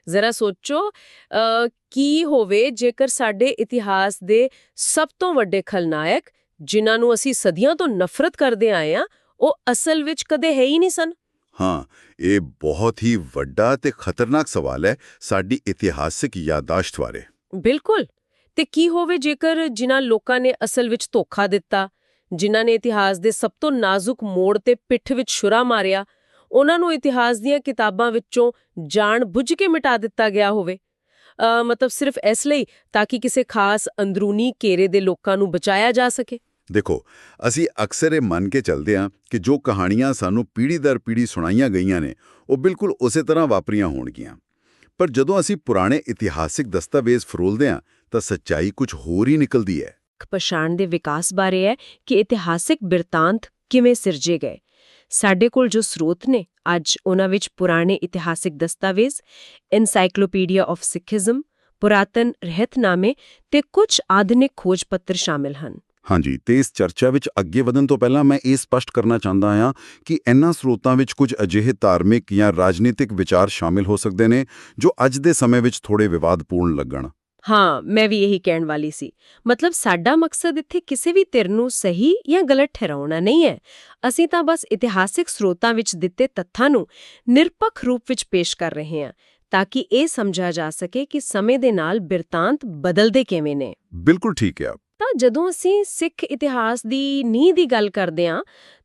ਜ਼ਰਾ ਸੋਚੋ ਕੀ ਹੋਵੇ ਜੇਕਰ ਸਾਡੇ ਇਤਿਹਾਸ ਦੇ ਸਭ ਤੋਂ ਵੱਡੇ ਖਲਨਾਇਕ ਜਿਨ੍ਹਾਂ ਨੂੰ ਅਸੀਂ ਸਦੀਆਂ ਤੋਂ ਨਫ਼ਰਤ ਕਰਦੇ ਆਏ ਹਾਂ ਉਹ ਅਸਲ ਵਿੱਚ ਕਦੇ ਹੈ ਹੀ ਨਹੀਂ ਸਨ। ਹਾਂ, ਇਹ ਬਹੁਤ ਹੀ ਵੱਡਾ ਤੇ ਖਤਰਨਾਕ ਸਵਾਲ ਹੈ ਸਾਡੀ ਇਤਿਹਾਸਿਕ ਯਾਦਾਸ਼ਤ ਬਾਰੇ। ਬਿਲਕੁਲ। ਤੇ ਕੀ ਹੋਵੇ ਜੇਕਰ ਜਿਨ੍ਹਾਂ ਲੋਕਾਂ ਨੇ ਅਸਲ ਵਿੱਚ ਧੋਖਾ ਦਿੱਤਾ, ਜਿਨ੍ਹਾਂ ਨੇ ਇਤਿਹਾਸ ਦੇ ਸਭ ਤੋਂ ਨਾਜ਼ੁਕ ਮੋੜ ਤੇ ਪਿੱਠ ਵਿੱਚ ਛੁਰਾ ਮਾਰਿਆ, ਉਹਨਾਂ ਨੂੰ ਇਤਿਹਾਸ ਦੀਆਂ ਕਿਤਾਬਾਂ ਵਿੱਚੋਂ ਜਾਣ ਬੁੱਝ ਕੇ ਮਿਟਾ ਦਿੱਤਾ ਗਿਆ ਹੋਵੇ, ਮਤਲਬ ਸਿਰਫ ਇਸ ਲਈ ਤਾਂ ਕਿ ਕਿਸੇ ਖਾਸ ਅੰਦਰੂਨੀ ਘੇਰੇ ਦੇ ਲੋਕਾਂ ਨੂੰ ਬਚਾਇਆ ਜਾ ਸਕੇ। ਦੇਖੋ, ਅਸੀਂ ਅਕਸਰ ਇਹ ਮੰਨ ਕੇ ਚੱਲਦੇ ਹਾਂ ਕਿ ਜੋ ਕਹਾਣੀਆਂ ਸਾਨੂੰ ਪੀੜ੍ਹੀ ਦਰ ਪੀੜ੍ਹੀ ਸੁਣਾਈਆਂ ਗਈਆਂ ਨੇ ਉਹ ਬਿਲਕੁਲ ਉਸੇ ਤਰ੍ਹਾਂ ਵਾਪਰੀਆਂ ਹੋਣਗੀਆਂ। ਪਰ ਜਦੋਂ ਅਸੀਂ ਪੁਰਾਣੇ ਇਤਿਹਾਸਿਕ ਦਸਤਾਵੇਜ਼ ਫਰੋਲਦੇ ਹਾਂ ਤਾਂ ਸੱਚਾਈ ਕੁਝ ਹੋਰ ਹੀ ਨਿਕਲਦੀ ਹੈ। ਪਛਾਣ ਦੇ ਵਿਕਾਸ ਬਾਰੇ ਹੈ ਕਿ ਇਤਿਹਾਸਿਕ ਬਿਰਤਾਂਤ ਕਿਵੇਂ ਸਿਰਜੇ ਗਏ। ਸਾਡੇ ਕੋਲ ਜੋ ਸਰੋਤ ਨੇ ਅੱਜ ਉਹਨਾਂ ਵਿੱਚ ਪੁਰਾਣੇ ਇਤਿਹਾਸਿਕ ਦਸਤਾਵੇਜ਼, ਐਨਸਾਈਕਲੋਪੀਡੀਆ ਆਫ ਸਿੱਖੀਜ਼ਮ, ਪੁਰਾਤਨ ਰਹਿਤਨਾਮੇ ਤੇ ਕੁਝ ਆਧੁਨਿਕ ਖੋਜ ਪੱਤਰ ਸ਼ਾਮਿਲ ਹਨ। ਹਾਂਜੀ, ਤੇ ਇਸ ਚਰਚਾ ਵਿੱਚ ਅੱਗੇ ਵਧਣ ਤੋਂ ਪਹਿਲਾਂ ਮੈਂ ਇਹ ਸਪਸ਼ਟ ਕਰਨਾ ਚਾਹੁੰਦਾ ਹਾਂ ਕਿ ਇਹਨਾਂ ਸਰੋਤਾਂ ਵਿੱਚ ਕੁਝ ਅਜਿਹੇ ਧਾਰਮਿਕ ਜਾਂ ਰਾਜਨੀਤਿਕ ਵਿਚਾਰ ਸ਼ਾਮਿਲ ਹੋ ਸਕਦੇ ਨੇ ਜੋ ਅੱਜ ਦੇ ਸਮੇਂ ਵਿੱਚ ਥੋੜੇ ਵਿਵਾਦਪੂਰਨ ਲੱਗਣ। ਹਾਂ, ਮੈਂ ਵੀ ਇਹੀ ਕਹਿਣ ਵਾਲੀ ਸੀ। ਮਤਲਬ ਸਾਡਾ ਮਕਸਦ ਇੱਥੇ ਕਿਸੇ ਵੀ ਧਿਰ ਨੂੰ ਸਹੀ ਜਾਂ ਗਲਤ ਠਹਿਰਾਉਣਾ ਨਹੀਂ ਹੈ। ਅਸੀਂ ਤਾਂ ਬਸ ਇਤਿਹਾਸਿਕ ਸਰੋਤਾਂ ਵਿੱਚ ਦਿੱਤੇ ਤੱਥਾਂ ਨੂੰ ਨਿਰਪੱਖ ਰੂਪ ਵਿੱਚ ਪੇਸ਼ ਕਰ ਰਹੇ ਹਾਂ ਤਾਂ ਕਿ ਇਹ ਸਮਝਿਆ ਜਾ ਸਕੇ ਕਿ ਸਮੇਂ ਦੇ ਨਾਲ ਬਿਰਤਾਂਤ ਬਦਲਦੇ ਕਿਵੇਂ ਨੇ। ਬਿਲਕੁਲ ਠੀਕ ਹੈ। ਤਾਂ ਜਦੋਂ ਅਸੀਂ ਸਿੱਖ ਇਤਿਹਾਸ ਦੀ ਨੀਂਹ ਦੀ ਗੱਲ ਕਰਦੇ ਹਾਂ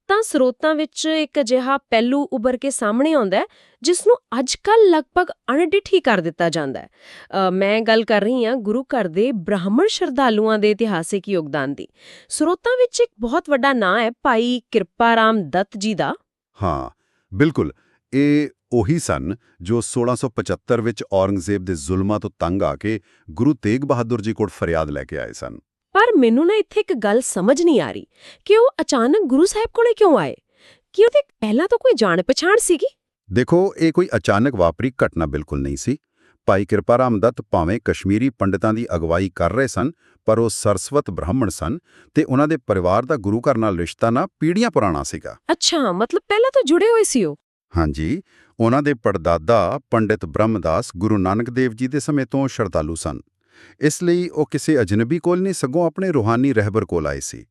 ਤਾਂ ਸਰੋਤਾਂ ਵਿੱਚ ਇੱਕ ਅਜਿਹਾ ਪਹਿਲੂ ਉੱਭਰ ਕੇ ਸਾਹਮਣੇ ਆਉਂਦਾ ਹੈ ਜਿਸ ਨੂੰ ਅੱਜਕੱਲ੍ਹ ਲਗਭਗ ਅਣਡਿੱਠੀ ਕਰ ਦਿੱਤਾ ਜਾਂਦਾ ਹੈ। ਮੈਂ ਗੱਲ ਕਰ ਰਹੀ ਹਾਂ ਗੁਰੂ ਘਰ ਦੇ ਬ੍ਰਾਹਮਣ ਸ਼ਰਧਾਲੂਆਂ ਦੇ ਇਤਿਹਾਸਿਕ ਯੋਗਦਾਨ ਦੀ। ਸਰੋਤਾਂ ਵਿੱਚ ਇੱਕ ਬਹੁਤ ਵੱਡਾ ਨਾਂ ਹੈ ਭਾਈ ਕਿਰਪਾ ਰਾਮ ਦੱਤ ਜੀ ਦਾ। ਹਾਂ, ਬਿਲਕੁਲ। ਇਹ ਉਹੀ ਸਨ ਜੋ 1675 ਵਿੱਚ ਔਰੰਗਜ਼ੇਬ ਦੇ ਜ਼ੁਲਮਾਂ ਤੋਂ ਤੰਗ ਆ ਕੇ ਗੁਰੂ ਤੇਗ ਬਹਾਦਰ ਜੀ ਕੋਲ ਫਰਿਆਦ ਲੈ ਕੇ ਆਏ ਸਨ। ਪਰ ਮੈਨੂੰ ਨਾ ਇੱਥੇ ਇੱਕ ਗੱਲ ਸਮਝ ਨਹੀਂ ਆ ਰਹੀ ਕਿ ਉਹ ਅਚਾਨਕ ਗੁਰੂ ਸਾਹਿਬ ਕੋਲੇ ਕਿਉਂ ਆਏ? ਕੀ ਉਹਦੇ ਪਹਿਲਾਂ ਤੋਂ ਕੋਈ ਜਾਣ ਪਛਾਣ ਸੀਗੀ? ਦੇਖੋ, ਇਹ ਕੋਈ ਅਚਾਨਕ ਵਾਪਰੀ ਘਟਨਾ ਬਿਲਕੁਲ ਨਹੀਂ ਸੀ। ਭਾਈ ਕਿਰਪਾ ਰਾਮ ਦੱਤ ਭਾਵੇਂ ਕਸ਼ਮੀਰੀ ਪੰਡਤਾਂ ਦੀ ਅਗਵਾਈ ਕਰ ਰਹੇ ਸਨ, ਪਰ ਉਹ ਸਰਸਵਤ ਬ੍ਰਾਹਮਣ ਸਨ ਤੇ ਉਹਨਾਂ ਦੇ ਪਰਿਵਾਰ ਦਾ ਗੁਰੂ ਘਰ ਨਾਲ ਰਿਸ਼ਤਾ ਨਾ ਪੀੜ੍ਹੀਆਂ ਪੁਰਾਣਾ ਸੀਗਾ। ਅੱਛਾ, ਮਤਲਬ ਪਹਿਲਾਂ ਤੋਂ ਜੁੜੇ ਹੋਏ ਸੀ ਉਹ। ਹਾਂਜੀ, ਉਹਨਾਂ ਦੇ ਪੜਦਾਦਾ ਪੰਡਿਤ ਬ੍ਰਹਮਦਾਸ ਗੁਰੂ ਨਾਨਕ ਦੇਵ ਜੀ ਦੇ ਸਮੇਂ ਤੋਂ ਸ਼ਰਧਾਲੂ ਸਨ। ਇਸ ਲਈ ਉਹ ਕਿਸੇ ਅਜਨਬੀ ਕੋਲ ਨਹੀਂ ਸਗੋਂ ਆਪਣੇ ਰੂਹਾਨੀ ਰਹਿਬਰ ਕੋਲ ਆਏ ਸੀ।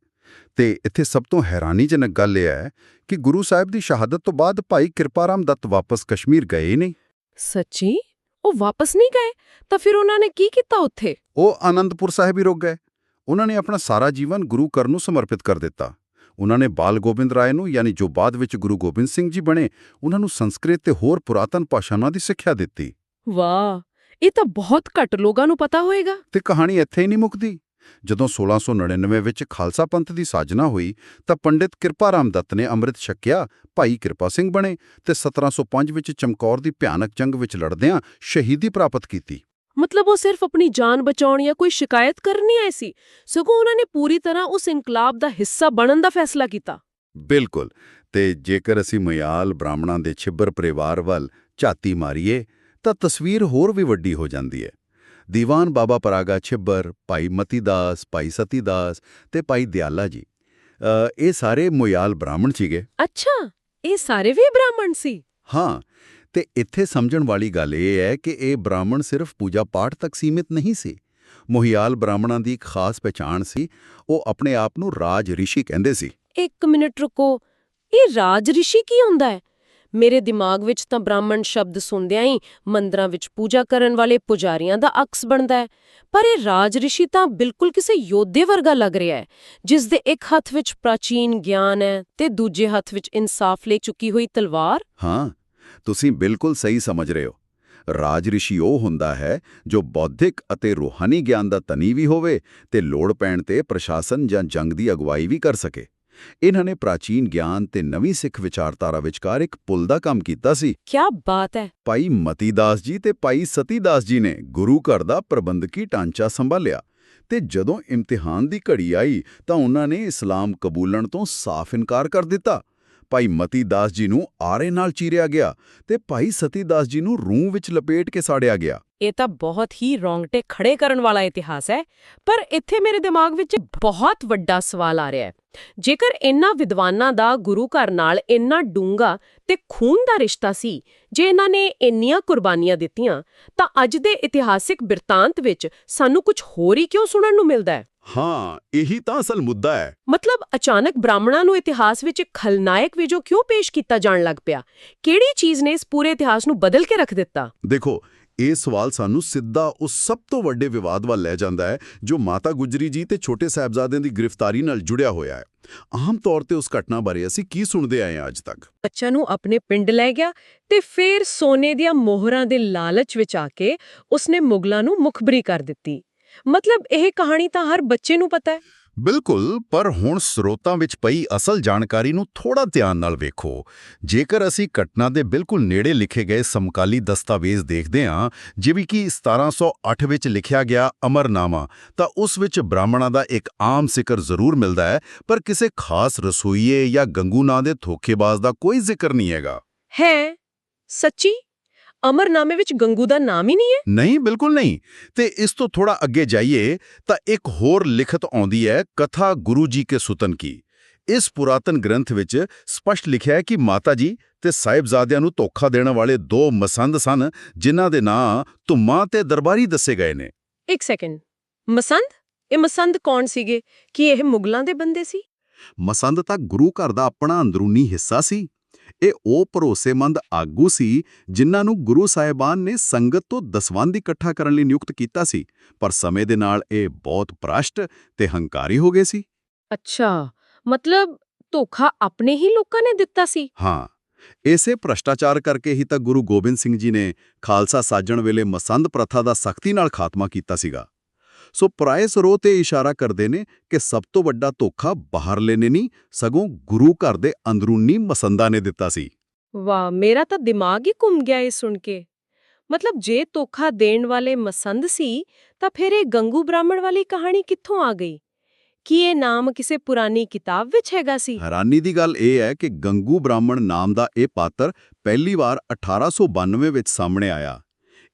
ਤੇ ਇੱਥੇ ਸਭ ਤੋਂ ਹੈਰਾਨੀਜਨਕ ਗੱਲ ਇਹ ਹੈ ਕਿ ਗੁਰੂ ਸਾਹਿਬ ਦੀ ਸ਼ਹਾਦਤ ਤੋਂ ਬਾਅਦ ਭਾਈ ਕਿਰਪਾ ਰਾਮ ਦੱਤ ਵਾਪਸ ਕਸ਼ਮੀਰ ਗਏ ਨਹੀਂ। ਸੱਚੀ? ਉਹ ਵਾਪਸ ਨਹੀਂ ਗਏ? ਤਾਂ ਫਿਰ ਉਹਨਾਂ ਨੇ ਕੀ ਕੀਤਾ ਉੱਥੇ? ਉਹ ਆਨੰਦਪੁਰ ਸਾਹਿਬ ਹੀ ਰੁਕ ਗਏ। ਉਹਨਾਂ ਨੇ ਆਪਣਾ ਸਾਰਾ ਜੀਵਨ ਗੁਰੂ ਘਰ ਨੂੰ ਸਮਰਪਿਤ ਕਰ ਦਿੱਤਾ। ਉਹਨਾਂ ਨੇ ਬਾਲ ਗੋਬਿੰਦ ਰਾਏ ਨੂੰ, ਯਾਨੀ ਜੋ ਬਾਅਦ ਵਿੱਚ ਗੁਰੂ ਗੋਬਿੰਦ ਸਿੰਘ ਜੀ ਬਣੇ, ਉਹਨਾਂ ਨੂੰ ਸੰਸਕ੍ਰਿਤ ਤੇ ਹੋਰ ਪੁਰਾਤਨ ਭਾਸ਼ਾਵਾਂ ਦੀ ਸਿੱਖਿਆ ਦਿੱਤੀ। ਵਾਹ, ਇਹ ਤਾਂ ਬਹੁਤ ਘੱਟ ਲੋਕਾਂ ਨੂੰ ਪਤਾ ਹੋਏਗਾ। ਤੇ ਕਹਾਣੀ ਇੱਥੇ ਹੀ ਨਹੀਂ ਮੁੱਕਦੀ। ਜਦੋਂ 1699 ਵਿੱਚ ਖਾਲਸਾ ਪੰਥ ਦੀ ਸਾਜਨਾ ਹੋਈ ਤਾਂ ਪੰਡਿਤ ਕਿਰਪਾ ਰਾਮ ਦੱਤ ਨੇ ਅੰਮ੍ਰਿਤ ਛਕਿਆ, ਭਾਈ ਕਿਰਪਾ ਸਿੰਘ ਬਣੇ ਤੇ 1705 ਵਿੱਚ ਚਮਕੌਰ ਦੀ ਭਿਆਨਕ ਜੰਗ ਵਿੱਚ ਲੜਦਿਆਂ ਸ਼ਹੀਦੀ ਪ੍ਰਾਪਤ ਕੀਤੀ। ਮਤਲਬ ਉਹ ਸਿਰਫ ਆਪਣੀ ਜਾਨ ਬਚਾਉਣ ਜਾਂ ਕੋਈ ਸ਼ਿਕਾਇਤ ਕਰਨ ਨਹੀਂ ਆਏ ਸੀ, ਸਗੋਂ ਉਹਨਾਂ ਨੇ ਪੂਰੀ ਤਰ੍ਹਾਂ ਉਸ ਇਨਕਲਾਬ ਦਾ ਹਿੱਸਾ ਬਣਨ ਦਾ ਫੈਸਲਾ ਕੀਤਾ। ਬਿਲਕੁਲ। ਤੇ ਜੇਕਰ ਅਸੀਂ ਮਯਾਲ ਬ੍ਰਾਹਮਣਾਂ ਦੇ ਛਿੱਬਰ ਪਰਿਵਾਰ ਵੱਲ ਝਾਤੀ ਮਾਰੀਏ ਤਾਂ ਤਸਵੀਰ ਹੋਰ ਵੀ ਵੱਡੀ ਹੋ ਜਾਂਦੀ ਹੈ। ਦੀਵਾਨ ਬਾਬਾ ਪਰਾਗਾ ਛਿੱਬਰ, ਭਾਈ ਮਤੀ ਦਾਸ, ਭਾਈ ਸਤੀ ਦਾਸ ਤੇ ਭਾਈ ਦਿਆਲਾ ਜੀ, ਇਹ ਸਾਰੇ ਮਯਾਲ ਬ੍ਰਾਹਮਣ ਸੀਗੇ। ਅੱਛਾ, ਇਹ ਸਾਰੇ ਵੀ ਬ੍ਰਾਹਮਣ ਸੀ? ਹਾਂ, ਤੇ ਇੱਥੇ ਸਮਝਣ ਵਾਲੀ ਗੱਲ ਇਹ ਹੈ ਕਿ ਇਹ ਬ੍ਰਾਹਮਣ ਸਿਰਫ ਪੂਜਾ ਪਾਠ ਤੱਕ ਸੀਮਿਤ ਨਹੀਂ ਸੀ। ਮੋਹਿਆਲ ਬ੍ਰਾਹਮਣਾਂ ਦੀ ਇੱਕ ਖਾਸ ਪਛਾਣ ਸੀ, ਉਹ ਆਪਣੇ ਆਪ ਨੂੰ ਰਾਜ ਰਿਸ਼ੀ ਕਹਿੰਦੇ ਸੀ। ਇੱਕ ਮਿੰਟ ਰੁਕੋ, ਇਹ ਰਾਜ ਰਿਸ਼ੀ ਕੀ ਹੁੰਦਾ ਹੈ? ਮੇਰੇ ਦਿਮਾਗ ਵਿੱਚ ਤਾਂ ਬ੍ਰਾਹਮਣ ਸ਼ਬਦ ਸੁਣਦਿਆਂ ਹੀ ਮੰਦਰਾਂ ਵਿੱਚ ਪੂਜਾ ਕਰਨ ਵਾਲੇ ਪੁਜਾਰੀਆਂ ਦਾ ਅਕਸ ਬਣਦਾ ਹੈ, ਪਰ ਇਹ ਰਾਜ ਰਿਸ਼ੀ ਤਾਂ ਬਿਲਕੁਲ ਕਿਸੇ ਯੋਧੇ ਵਰਗਾ ਲੱਗ ਰਿਹਾ ਹੈ, ਜਿਸ ਦੇ ਇੱਕ ਹੱਥ ਵਿੱਚ ਪ੍ਰਾਚੀਨ ਗਿਆਨ ਹੈ ਤੇ ਦੂਜੇ ਹੱਥ ਵਿੱਚ ਇਨਸਾਫ ਲੈ ਚੁੱਕੀ ਹੋਈ ਤਲਵਾਰ। ਹਾਂ, ਤੁਸੀਂ ਬਿਲਕੁਲ ਸਹੀ ਸਮਝ ਰਹੇ ਹੋ। ਰਾਜ ਰਿਸ਼ੀ ਉਹ ਹੁੰਦਾ ਹੈ ਜੋ ਬੌਧਿਕ ਅਤੇ ਰੂਹਾਨੀ ਗਿਆਨ ਦਾ ਧਨੀ ਵੀ ਹੋਵੇ ਤੇ ਲੋੜ ਪੈਣ ਤੇ ਪ੍ਰਸ਼ਾਸਨ ਜਾਂ ਜੰਗ ਦੀ ਅਗਵਾਈ ਵੀ ਕਰ ਸਕੇ। ਇਹਨਾਂ ਨੇ ਪ੍ਰਾਚੀਨ ਗਿਆਨ ਤੇ ਨਵੀਂ ਸਿੱਖ ਵਿਚਾਰਧਾਰਾ ਵਿਚਕਾਰ ਇੱਕ ਪੁਲ ਦਾ ਕੰਮ ਕੀਤਾ ਸੀ। ਕੀ ਬਾਤ ਹੈ! ਭਾਈ ਮਤੀ ਦਾਸ ਜੀ ਤੇ ਭਾਈ ਸਤੀ ਦਾਸ ਜੀ ਨੇ ਗੁਰੂ ਘਰ ਦਾ ਪ੍ਰਬੰਧਕੀ ਢਾਂਚਾ ਸੰਭਾਲਿਆ ਤੇ ਜਦੋਂ ਇਮਤਿਹਾਨ ਦੀ ਘੜੀ ਆਈ ਤਾਂ ਉਹਨਾਂ ਨੇ ਇਸਲਾਮ ਕਬੂਲਣ ਤੋਂ ਸਾਫ਼ ਇਨਕਾਰ ਕਰ ਦਿੱਤਾ। ਭਾਈ ਮਤੀ ਦਾਸ ਜੀ ਨੂੰ ਆਰੇ ਨਾਲ ਚੀਰਿਆ ਗਿਆ ਤੇ ਭਾਈ ਸਤੀ ਦਾਸ ਜੀ ਨੂੰ ਰੂੰ ਵਿੱਚ ਲਪੇਟ ਕੇ ਸਾੜਿਆ ਗਿਆ। ਇਹ ਤਾਂ ਬਹੁਤ ਹੀ ਰੌਂਗਟੇ ਖੜੇ ਕਰਨ ਵਾਲਾ ਇਤਿਹਾਸ ਹੈ। ਪਰ ਇੱਥੇ ਮੇਰੇ ਦਿਮਾਗ ਵਿੱਚ ਬਹੁਤ ਵੱਡਾ ਸਵਾਲ ਆ ਰਿਹਾ ਹੈ। ਜੇਕਰ ਇਨ੍ਹਾਂ ਵਿਦਵਾਨਾਂ ਦਾ ਗੁਰੂ ਘਰ ਨਾਲ ਇੰਨਾ ਡੂੰਘਾ ਤੇ ਖੂਨ ਦਾ ਰਿਸ਼ਤਾ ਸੀ, ਜੇ ਇਹਨਾਂ ਨੇ ਇੰਨੀਆਂ ਕੁਰਬਾਨੀਆਂ ਦਿੱਤੀਆਂ, ਤਾਂ ਅੱਜ ਦੇ ਇਤਿਹਾਸਿਕ ਬਿਰਤਾਂਤ ਵਿੱਚ ਸਾਨੂੰ ਕੁਝ ਹੋਰ ਹੀ ਕਿਉਂ ਸੁਣਨ ਨੂੰ ਮਿਲਦਾ ਹੈ? ਹਾਂ, ਇਹੀ ਤਾਂ ਅਸਲ ਮੁੱਦਾ ਹੈ। ਮਤਲਬ ਅਚਾਨਕ ਬ੍ਰਾਹਮਣਾਂ ਨੂੰ ਇਤਿਹਾਸ ਵਿੱਚ ਇੱਕ ਖਲਨਾਇਕ ਵਜੋਂ ਕਿਉਂ ਪੇਸ਼ ਕੀਤਾ ਜਾਣ ਲੱਗ ਪਿਆ? ਕਿਹੜੀ ਚੀਜ਼ ਨੇ ਇਸ ਪੂਰੇ ਇਤਿਹਾਸ ਨੂੰ ਬਦਲ ਕੇ ਰੱਖ ਦਿੱਤਾ? ਦੇਖੋ, ਇਹ ਸਵਾਲ ਸਾਨੂੰ ਸਿੱਧਾ ਉਸ ਸਭ ਤੋਂ ਵੱਡੇ ਵਿਵਾਦ ਵੱਲ ਲੈ ਜਾਂਦਾ ਹੈ ਜੋ ਮਾਤਾ ਗੁਜਰੀ ਜੀ ਤੇ ਛੋਟੇ ਸਾਹਿਬਜ਼ਾਦਿਆਂ ਦੀ ਗ੍ਰਿਫਤਾਰੀ ਨਾਲ ਜੁੜਿਆ ਹੋਇਆ ਹੈ। ਆਮ ਤੌਰ ਤੇ ਉਸ ਘਟਨਾ ਬਾਰੇ ਅਸੀਂ ਕੀ ਸੁਣਦੇ ਆਏ ਹਾਂ ਅੱਜ ਤੱਕ? ਬੱਚਾ ਨੂੰ ਆਪਣੇ ਪਿੰਡ ਲੈ ਗਿਆ ਤੇ ਫਿਰ ਸੋਨੇ ਦੀਆਂ ਮੋਹਰਾਂ ਦੇ ਲਾਲਚ ਵਿੱਚ ਆ ਕੇ ਉਸਨੇ ਮੁਗਲਾਂ ਨੂੰ ਮੁਖਬਰੀ ਕਰ ਦਿੱਤੀ। ਮਤਲਬ ਇਹ ਕਹਾਣੀ ਤਾਂ ਹਰ ਬੱਚੇ ਨੂੰ ਪਤਾ ਹੈ। ਬਿਲਕੁਲ, ਪਰ ਹੁਣ ਸਰੋਤਾਂ ਵਿੱਚ ਪਈ ਅਸਲ ਜਾਣਕਾਰੀ ਨੂੰ ਥੋੜਾ ਧਿਆਨ ਨਾਲ ਵੇਖੋ। ਜੇਕਰ ਅਸੀਂ ਘਟਨਾ ਦੇ ਬਿਲਕੁਲ ਨੇੜੇ ਲਿਖੇ ਗਏ ਸਮਕਾਲੀ ਦਸਤਾਵੇਜ਼ ਦੇਖਦੇ ਹਾਂ, ਜਿਵੇਂ ਕਿ 1708 ਵਿੱਚ ਲਿਖਿਆ ਗਿਆ ਅਮਰਨਾਮਾ, ਤਾਂ ਉਸ ਵਿੱਚ ਬ੍ਰਾਹਮਣਾਂ ਦਾ ਇੱਕ ਆਮ ਜ਼ਿਕਰ ਜ਼ਰੂਰ ਮਿਲਦਾ ਹੈ, ਪਰ ਕਿਸੇ ਖਾਸ ਰਸੋਈਏ ਜਾਂ ਗੰਗੂ ਨਾਂ ਦੇ ਧੋਖੇਬਾਜ਼ ਦਾ ਕੋਈ ਜ਼ਿਕਰ ਨਹੀਂ ਹੈਗਾ। ਹੈ ਸੱਚੀ? ਅਮਰਨਾਮੇ ਵਿੱਚ ਗੰਗੂ ਦਾ ਨਾਮ ਹੀ ਨਹੀਂ ਹੈ? ਨਹੀਂ, ਬਿਲਕੁਲ ਨਹੀਂ। ਤੇ ਇਸ ਤੋਂ ਥੋੜਾ ਅੱਗੇ ਜਾਈਏ ਤਾਂ ਇੱਕ ਹੋਰ ਲਿਖਤ ਆਉਂਦੀ ਹੈ, ਕਥਾ ਗੁਰੂ ਜੀ ਕੇ ਸੁਤਨ ਕੀ। ਇਸ ਪੁਰਾਤਨ ਗ੍ਰੰਥ ਵਿੱਚ ਸਪਸ਼ਟ ਲਿਖਿਆ ਹੈ ਕਿ ਮਾਤਾ ਜੀ ਤੇ ਸਾਹਿਬਜ਼ਾਦਿਆਂ ਨੂੰ ਧੋਖਾ ਦੇਣ ਵਾਲੇ ਦੋ ਮਸੰਦ ਸਨ, ਜਿਨ੍ਹਾਂ ਦੇ ਨਾਂ ਧੁੰਮਾ ਤੇ ਦਰਬਾਰੀ ਦੱਸੇ ਗਏ ਨੇ। ਇੱਕ ਸੈਕਿੰਡ, ਮਸੰਦ? ਇਹ ਮਸੰਦ ਕੌਣ ਸੀਗੇ? ਕੀ ਇਹ ਮੁਗਲਾਂ ਦੇ ਬੰਦੇ ਸੀ? ਮਸੰਦ ਤਾਂ ਗੁਰੂ ਘਰ ਦਾ ਆਪਣਾ ਅੰਦਰੂਨੀ ਹਿੱਸਾ ਸੀ। ਇਹ ਉਹ ਭਰੋਸੇਮੰਦ ਆਗੂ ਸੀ ਜਿਨ੍ਹਾਂ ਨੂੰ ਗੁਰੂ ਸਾਹਿਬਾਨ ਨੇ ਸੰਗਤ ਤੋਂ ਦਸਵੰਧ ਇਕੱਠਾ ਕਰਨ ਲਈ ਨਿਯੁਕਤ ਕੀਤਾ ਸੀ, ਪਰ ਸਮੇਂ ਦੇ ਨਾਲ ਇਹ ਬਹੁਤ ਭ੍ਰਸ਼ਟ ਤੇ ਹੰਕਾਰੀ ਹੋ ਗਏ ਸੀ। ਅੱਛਾ, ਮਤਲਬ ਧੋਖਾ ਆਪਣੇ ਹੀ ਲੋਕਾਂ ਨੇ ਦਿੱਤਾ ਸੀ? ਹਾਂ, ਇਸੇ ਭ੍ਰਸ਼ਟਾਚਾਰ ਕਰਕੇ ਹੀ ਤਾਂ ਗੁਰੂ ਗੋਬਿੰਦ ਸਿੰਘ ਜੀ ਨੇ ਖਾਲਸਾ ਸਾਜਣ ਵੇਲੇ ਮਸੰਦ ਪ੍ਰਥਾ ਦਾ ਸਖਤੀ ਨਾਲ ਖਾਤਮਾ ਕੀਤਾ ਸੀਗਾ। ਸੋ ਪਰਾਏ ਸਰੋਤ ਇਹ ਇਸ਼ਾਰਾ ਕਰਦੇ ਨੇ ਕਿ ਸਭ ਤੋਂ ਵੱਡਾ ਧੋਖਾ ਬਾਹਰਲੇ ਨੇ ਨਹੀਂ, ਸਗੋਂ ਗੁਰੂ ਘਰ ਦੇ ਅੰਦਰੂਨੀ ਮਸੰਦਾਂ ਨੇ ਦਿੱਤਾ ਸੀ। ਵਾਹ, ਮੇਰਾ ਤਾਂ ਦਿਮਾਗ ਹੀ ਘੁੰਮ ਗਿਆ ਇਹ ਸੁਣ ਕੇ। ਮਤਲਬ ਜੇ ਧੋਖਾ ਦੇਣ ਵਾਲੇ ਮਸੰਦ ਸੀ, ਤਾਂ ਫਿਰ ਇਹ ਗੰਗੂ ਬ੍ਰਾਹਮਣ ਵਾਲੀ ਕਹਾਣੀ ਕਿੱਥੋਂ ਆ ਗਈ? ਕੀ ਇਹ ਨਾਮ ਕਿਸੇ ਪੁਰਾਣੀ ਕਿਤਾਬ ਵਿੱਚ ਹੈਗਾ ਸੀ? ਹੈਰਾਨੀ ਦੀ ਗੱਲ ਇਹ ਹੈ ਕਿ ਗੰਗੂ ਬ੍ਰਾਹਮਣ ਨਾਮ ਦਾ ਇਹ ਪਾਤਰ ਪਹਿਲੀ ਵਾਰ 1892 ਵਿੱਚ ਸਾਹਮਣੇ ਆਇਆ।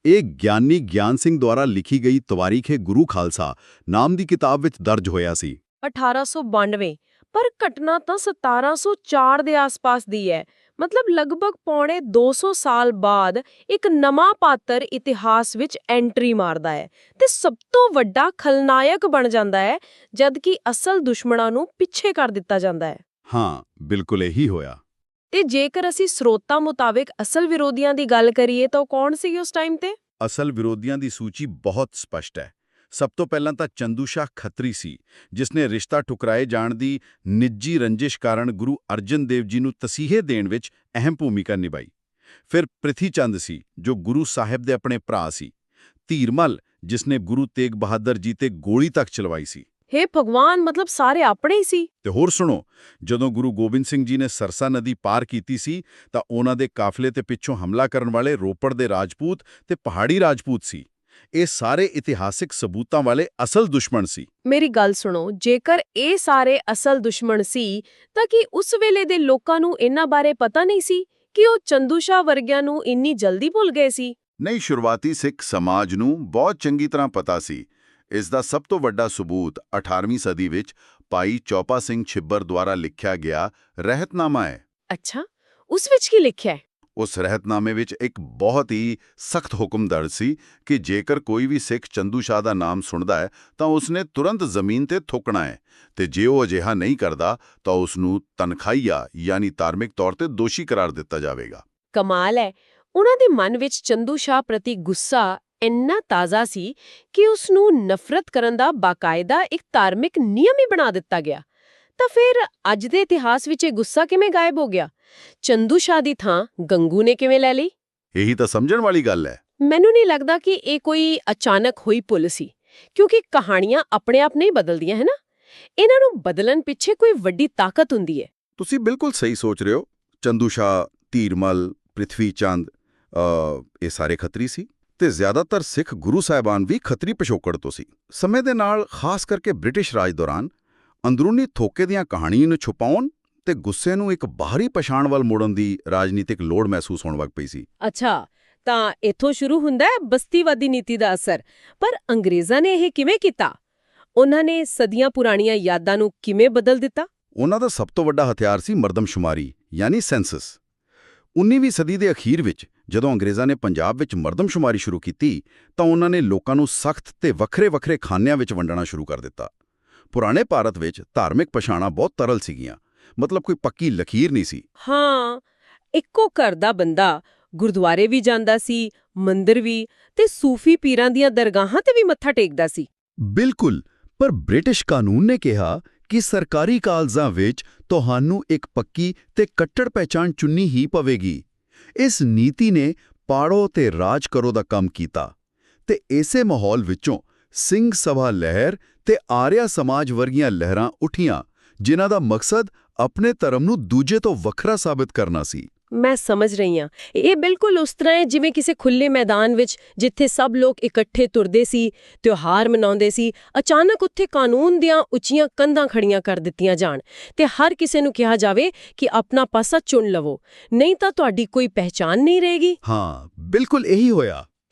ਇਹ ਗਿਆਨੀ ਗਿਆਨ ਸਿੰਘ ਦੁਆਰਾ ਲਿਖੀ ਗਈ ਤਵਾਰੀਖ-ਏ ਗੁਰੂ ਖਾਲਸਾ ਨਾਮ ਦੀ ਕਿਤਾਬ ਵਿੱਚ ਦਰਜ ਹੋਇਆ ਸੀ। 1892, ਪਰ ਘਟਨਾ ਤਾਂ 1704 ਦੇ ਆਸ-ਪਾਸ ਦੀ ਹੈ। ਮਤਲਬ ਲਗਭਗ ਪੌਣੇ 200 ਸਾਲ ਬਾਅਦ ਇੱਕ ਨਵਾਂ ਪਾਤਰ ਇਤਿਹਾਸ ਵਿੱਚ ਐਂਟਰੀ ਮਾਰਦਾ ਹੈ ਤੇ ਸਭ ਤੋਂ ਵੱਡਾ ਖਲਨਾਇਕ ਬਣ ਜਾਂਦਾ ਹੈ, ਜਦਕਿ ਅਸਲ ਦੁਸ਼ਮਣਾਂ ਨੂੰ ਪਿੱਛੇ ਕਰ ਦਿੱਤਾ ਜਾਂਦਾ ਹੈ। ਹਾਂ, ਬਿਲਕੁਲ ਇਹੀ ਹੋਇਆ। ਤੇ ਜੇਕਰ ਅਸੀਂ ਸਰੋਤਾਂ ਮੁਤਾਬਿਕ ਅਸਲ ਵਿਰੋਧੀਆਂ ਦੀ ਗੱਲ ਕਰੀਏ ਤਾਂ ਉਹ ਕੌਣ ਸੀ ਉਸ ਟਾਈਮ ਤੇ? ਅਸਲ ਵਿਰੋਧੀਆਂ ਦੀ ਸੂਚੀ ਬਹੁਤ ਸਪਸ਼ਟ ਹੈ। ਸਭ ਤੋਂ ਪਹਿਲਾਂ ਤਾਂ ਚੰਦੂ ਸ਼ਾਹ ਖੱਤਰੀ ਸੀ, ਜਿਸ ਨੇ ਰਿਸ਼ਤਾ ਠੁਕਰਾਏ ਜਾਣ ਦੀ ਨਿੱਜੀ ਰੰਜਿਸ਼ ਕਾਰਨ ਗੁਰੂ ਅਰਜਨ ਦੇਵ ਜੀ ਨੂੰ ਤਸੀਹੇ ਦੇਣ ਵਿੱਚ ਅਹਿਮ ਭੂਮਿਕਾ ਨਿਭਾਈ। ਫਿਰ ਪ੍ਰਿਥੀ ਚੰਦ ਸੀ, ਜੋ ਗੁਰੂ ਸਾਹਿਬ ਦੇ ਆਪਣੇ ਭਰਾ ਸੀ। ਧੀਰਮਲ, ਜਿਸ ਨੇ ਗੁਰੂ ਤੇਗ ਬਹਾਦਰ ਜੀ ਤੇ ਗੋਲੀ ਤੱਕ ਚਲਵਾਈ ਸੀ। ਹੇ ਭਗਵਾਨ, ਮਤਲਬ ਸਾਰੇ ਆਪਣੇ ਹੀ ਸੀ। ਤੇ ਹੋਰ ਸੁਣੋ, ਜਦੋਂ ਗੁਰੂ ਗੋਬਿੰਦ ਸਿੰਘ ਜੀ ਨੇ ਸਰਸਾ ਨਦੀ ਪਾਰ ਕੀਤੀ ਸੀ ਤਾਂ ਉਹਨਾਂ ਦੇ ਕਾਫਲੇ ਤੇ ਪਿੱਛੋਂ ਹਮਲਾ ਕਰਨ ਵਾਲੇ ਰੋਪੜ ਦੇ ਰਾਜਪੂਤ ਤੇ ਪਹਾੜੀ ਰਾਜਪੂਤ ਸੀ। ਇਹ ਸਾਰੇ ਇਤਿਹਾਸਿਕ ਸਬੂਤਾਂ ਵਾਲੇ ਅਸਲ ਦੁਸ਼ਮਣ ਸੀ। ਮੇਰੀ ਗੱਲ ਸੁਣੋ, ਜੇਕਰ ਇਹ ਸਾਰੇ ਅਸਲ ਦੁਸ਼ਮਣ ਸੀ, ਤਾਂ ਕੀ ਉਸ ਵੇਲੇ ਦੇ ਲੋਕਾਂ ਨੂੰ ਇਹਨਾਂ ਬਾਰੇ ਪਤਾ ਨਹੀਂ ਸੀ ਕਿ ਉਹ ਚੰਦੂ ਸ਼ਾਹ ਵਰਗਿਆਂ ਨੂੰ ਇੰਨੀ ਜਲਦੀ ਭੁੱਲ ਗਏ ਸੀ? ਨਹੀਂ, ਸ਼ੁਰੂਆਤੀ ਸਿੱਖ ਸਮਾਜ ਨੂੰ ਬਹੁਤ ਚੰਗੀ ਤਰ੍ਹਾਂ ਪਤਾ ਸੀ। ਇਸ ਦਾ ਸਭ ਤੋਂ ਵੱਡਾ ਸਬੂਤ 18ਵੀਂ ਸਦੀ ਵਿੱਚ ਭਾਈ ਚੌਪਾ ਸਿੰਘ ਛਿੱਬਰ ਦੁਆਰਾ ਲਿਖਿਆ ਗਿਆ ਰਹਿਤਨਾਮਾ ਹੈ। ਅੱਛਾ, ਉਸ ਵਿੱਚ ਕੀ ਲਿਖਿਆ ਹੈ? ਉਸ ਰਹਿਤਨਾਮੇ ਵਿੱਚ ਇੱਕ ਬਹੁਤ ਹੀ ਸਖਤ ਹੁਕਮ ਦਰਜ ਸੀ ਕਿ ਜੇਕਰ ਕੋਈ ਵੀ ਸਿੱਖ ਚੰਦੂ ਸ਼ਾਹ ਦਾ ਨਾਮ ਸੁਣਦਾ ਹੈ ਤਾਂ ਉਸਨੇ ਤੁਰੰਤ ਜ਼ਮੀਨ ਤੇ ਥੁੱਕਣਾ ਹੈ, ਤੇ ਜੇ ਉਹ ਅਜਿਹਾ ਨਹੀਂ ਕਰਦਾ ਤਾਂ ਉਸ ਨੂੰ ਤਨਖਾਹੀਆ ਯਾਨੀ ਧਾਰਮਿਕ ਤੌਰ ਤੇ ਦੋਸ਼ੀ ਕਰਾਰ ਦਿੱਤਾ ਜਾਵੇਗਾ। ਕਮਾਲ ਹੈ, ਉਹਨਾਂ ਦੇ ਮਨ ਵਿੱਚ ਚੰਦੂ ਸ਼ਾਹ ਪ੍ਰਤੀ ਗੁੱਸਾ ਇੰਨਾ ਤਾਜ਼ਾ ਸੀ ਕਿ ਉਸ ਨੂੰ ਨਫ਼ਰਤ ਕਰਨ ਦਾ ਬਾਕਾਇਦਾ ਇੱਕ ਧਾਰਮਿਕ ਨਿਯਮ ਹੀ ਬਣਾ ਦਿੱਤਾ ਗਿਆ। ਤਾਂ ਫਿਰ ਅੱਜ ਦੇ ਇਤਿਹਾਸ ਵਿੱਚ ਇਹ ਗੁੱਸਾ ਕਿਵੇਂ ਗਾਇਬ ਹੋ ਗਿਆ? ਚੰਦੂ ਸ਼ਾਹ ਦੀ ਥਾਂ ਗੰਗੂ ਨੇ ਕਿਵੇਂ ਲੈ ਲਈ? ਇਹੀ ਤਾਂ ਸਮਝਣ ਵਾਲੀ ਗੱਲ ਹੈ। ਮੈਨੂੰ ਨਹੀਂ ਲੱਗਦਾ ਕਿ ਇਹ ਕੋਈ ਅਚਾਨਕ ਹੋਈ ਭੁੱਲ ਸੀ, ਕਿਉਂਕਿ ਕਹਾਣੀਆਂ ਆਪਣੇ ਆਪ ਨਹੀਂ ਬਦਲਦੀਆਂ, ਹੈ ਨਾ? ਇਹਨਾਂ ਨੂੰ ਬਦਲਣ ਪਿੱਛੇ ਕੋਈ ਵੱਡੀ ਤਾਕਤ ਹੁੰਦੀ ਹੈ। ਤੁਸੀਂ ਬਿਲਕੁਲ ਸਹੀ ਸੋਚ ਰਹੇ ਹੋ। ਚੰਦੂ ਸ਼ਾਹ, ਧੀਰਮਲ, ਪ੍ਰਿਥਵੀ ਚੰਦ, ਇਹ ਸਾਰੇ ਖੱਤਰੀ ਸੀ ਤੇ ਜ਼ਿਆਦਾਤਰ ਸਿੱਖ ਗੁਰੂ ਸਾਹਿਬਾਨ ਵੀ ਖੱਤਰੀ ਪਿਛੋਕੜ ਤੋਂ ਸੀ। ਸਮੇਂ ਦੇ ਨਾਲ, ਖਾਸ ਕਰਕੇ ਬ੍ਰਿਟਿਸ਼ ਰਾਜ ਦੌਰਾਨ, ਅੰਦਰੂਨੀ ਥੋਕੇ ਦੀਆਂ ਕਹਾਣੀਆਂ ਨੂੰ ਛੁਪਾਉਣ ਤੇ ਗੁੱਸੇ ਨੂੰ ਇੱਕ ਬਾਹਰੀ ਪਛਾਣ ਵੱਲ ਮੋੜਨ ਦੀ ਰਾਜਨੀਤਿਕ ਲੋੜ ਮਹਿਸੂਸ ਹੋਣ ਲੱਗ ਪਈ ਸੀ। ਅੱਛਾ, ਤਾਂ ਇੱਥੋਂ ਸ਼ੁਰੂ ਹੁੰਦਾ ਹੈ ਬਸਤੀਵਾਦੀ ਨੀਤੀ ਦਾ ਅਸਰ। ਪਰ ਅੰਗਰੇਜ਼ਾਂ ਨੇ ਇਹ ਕਿਵੇਂ ਕੀਤਾ? ਉਹਨਾਂ ਨੇ ਸਦੀਆਂ ਪੁਰਾਣੀਆਂ ਯਾਦਾਂ ਨੂੰ ਕਿਵੇਂ ਬਦਲ ਦਿੱਤਾ? ਉਹਨਾਂ ਦਾ ਸਭ ਤੋਂ ਵੱਡਾ ਹਥਿਆਰ ਸੀ ਮਰਦਮਸ਼ੁਮਾਰੀ ਯਾਨੀ ਸੈਂਸਸ। 19ਵੀਂ ਸਦੀ ਦੇ ਅਖੀਰ ਵਿੱਚ ਜਦੋਂ ਅੰਗਰੇਜ਼ਾਂ ਨੇ ਪੰਜਾਬ ਵਿੱਚ ਮਰਦਮਸ਼ੁਮਾਰੀ ਸ਼ੁਰੂ ਕੀਤੀ ਤਾਂ ਉਹਨਾਂ ਨੇ ਲੋਕਾਂ ਨੂੰ ਸਖਤ ਤੇ ਵੱਖਰੇ-ਵੱਖਰੇ ਖਾਨਿਆਂ ਵਿੱਚ ਵੰਡਣਾ ਸ਼ੁਰੂ ਕਰ ਦਿੱਤਾ। ਪੁਰਾਣੇ ਭਾਰਤ ਵਿੱਚ ਧਾਰਮਿਕ ਪਛਾਣਾਂ ਬਹੁਤ ਤਰਲ ਸੀਗੀਆਂ, ਮਤਲਬ ਕੋਈ ਪੱਕੀ ਲਕੀਰ ਨਹੀਂ ਸੀ। ਹਾਂ, ਇੱਕੋ ਘਰ ਦਾ ਬੰਦਾ ਗੁਰਦੁਆਰੇ ਵੀ ਜਾਂਦਾ ਸੀ, ਮੰਦਿਰ ਵੀ, ਤੇ ਸੂਫੀ ਪੀਰਾਂ ਦੀਆਂ ਦਰਗਾਹਾਂ ਤੇ ਵੀ ਮੱਥਾ ਟੇਕਦਾ ਸੀ। ਬਿਲਕੁਲ, ਪਰ ਬ੍ਰਿਟਿਸ਼ ਕਾਨੂੰਨ ਨੇ ਕਿਹਾ ਕਿ ਸਰਕਾਰੀ ਕਾਲਜ਼ਾਂ ਵਿੱਚ ਤੁਹਾਨੂੰ ਇੱਕ ਪੱਕੀ ਤੇ ਕੱਟੜ ਪਹਿਚਾਣ ਚੁਣਨੀ ਹੀ ਪਵੇਗੀ। ਇਸ ਨੀਤੀ ਨੇ ਪਾੜੋ ਤੇ ਰਾਜ ਕਰੋ ਦਾ ਕੰਮ ਕੀਤਾ ਤੇ ਇਸੇ ਮਾਹੌਲ ਵਿੱਚੋਂ ਸਿੰਘ ਸਭਾ ਲਹਿਰ ਤੇ ਆਰੀਆ ਸਮਾਜ ਵਰਗੀਆਂ ਲਹਿਰਾਂ ਉੱਠੀਆਂ, ਜਿਨ੍ਹਾਂ ਦਾ ਮਕਸਦ ਆਪਣੇ ਧਰਮ ਨੂੰ ਦੂਜੇ ਤੋਂ ਵੱਖਰਾ ਸਾਬਿਤ ਕਰਨਾ ਸੀ। ਮੈਂ ਸਮਝ ਰਹੀ ਹਾਂ। ਇਹ ਬਿਲਕੁਲ ਉਸ ਤਰ੍ਹਾਂ ਹੈ ਜਿਵੇਂ ਕਿਸੇ ਖੁੱਲੇ ਮੈਦਾਨ ਵਿੱਚ ਜਿੱਥੇ ਸਭ ਲੋਕ ਇਕੱਠੇ ਤੁਰਦੇ ਸੀ, ਤਿਉਹਾਰ ਮਨਾਉਂਦੇ ਸੀ, ਅਚਾਨਕ ਉੱਥੇ ਕਾਨੂੰਨ ਦੀਆਂ ਉੱਚੀਆਂ ਕੰਧਾਂ ਖੜੀਆਂ ਕਰ ਦਿੱਤੀਆਂ ਜਾਣ ਤੇ ਹਰ ਕਿਸੇ ਨੂੰ ਕਿਹਾ ਜਾਵੇ ਕਿ ਆਪਣਾ ਪਾਸਾ ਚੁਣ ਲਵੋ, ਨਹੀਂ ਤਾਂ ਤੁਹਾਡੀ ਕੋਈ ਪਹਿਚਾਣ ਨਹੀਂ ਰਹੇਗੀ। ਹਾਂ, ਬਿਲਕੁਲ ਇਹੀ ਹੋਇਆ।